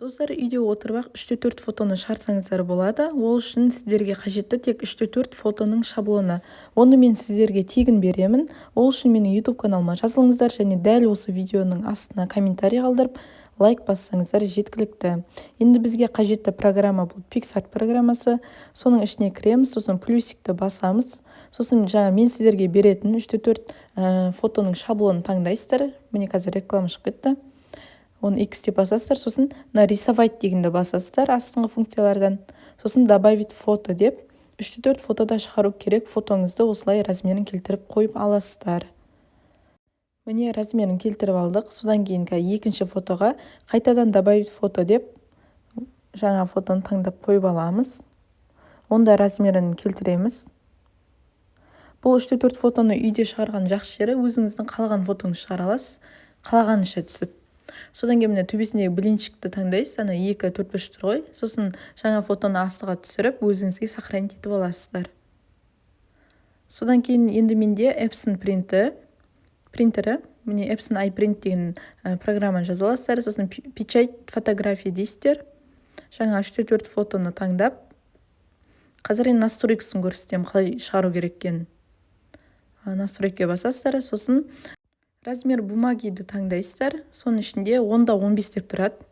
Достар, үйде отырып 3-4 фотоны шығарсаңыздар болады. Ол үшін сіздерге қажетті тек 3-4 фотоның шаблоны. Оны мен сіздерге тегін беремін. Ол үшін менің YouTube каналыма жазылыңыздар және дәл осы видеоның астына комментарий қалдырып, лайк бассаңыздар жеткілікті. Енді бізге қажетті программа бұл PicsArt программасы. Соның ішіне кіреміз, сосын плюсикті басамыз. Сосын жаңа мен сіздерге беретін 3-4 фотоның шаблонын таңдайсыздар. Міне қазір реклама шығып кетті. Оны X деп басасыздар, сосын рисовать дегенді басасыздар астыңғы функциялардан. Сосын добавить фото деп 3-4 фотода шығару керек. Фотоңызды осылай размерін келтіріп қойып аласыздар. Міне размерін келтіріп алдық. Содан кейін екінші фотоға қайтадан добавить фото деп жаңа фотоны таңдап қойып аламыз. Онда размерін келтіреміз. Бұл 3-4 фотоны үйде шығарған жақсы жері, өзіңіздің қалаған фотоңызды шығара аласыз, қалағанынша түсіп. Содан кейін міне төбесіндегі блинчикті таңдайсыз, ана 2-4-5 тұр ғой. Сосын жаңа фотоны астыға түсіріп, өзіңізге сохранить етіп аласыздар. Содан кейін енді менде Epson принтері, міне Epson iPrint деген программаны жазып аласыздар. Сосын печать фотография дейсіздер. Жаңа 3-4 фотоны таңдап, қазір енді настройкасын көрсетемін, қалай шығару керек екенін. Настройкаға басасыздар, сосын размер бумагиді таңдайсыздар. Соның ішінде 10-15 деп тұрады.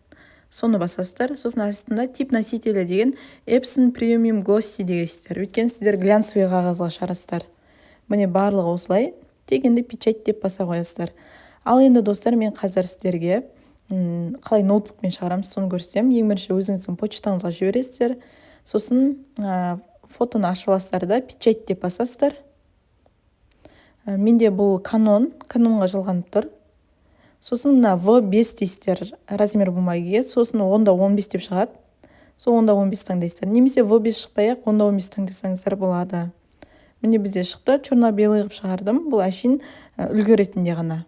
Соны басасыздар. Сосын астында тип носителі деген Epson Premium Glossy дегенсіздер. Өйткені сіздер глянцевый қағазға шығарасыздар. Міне барлығы осылай. Тек енді печать деп баса қоясыздар. Ал енді достар, мен қазір сіздерге қалай ноутбукпен шығарамыз, соны көрсетемін. Ең бірінші өзіңіздің почтаңызға жібересіздер. Сосын фотоны ашып аласыздар да печать деп басасыздар. Менде бұл канонға жалғанып тұр. Сосын мына V5 дейсіздер размер бумагиге, сосын 10-15 деп шығады. Сол 10-15 таңдайсыздар. Немесе V5 шықпай-ақ 10-15 таңдасаңыздар болады. Міне бізде шықты, черно-белый қылып шығардым. Бұл әшейін үлгі ретінде ғана.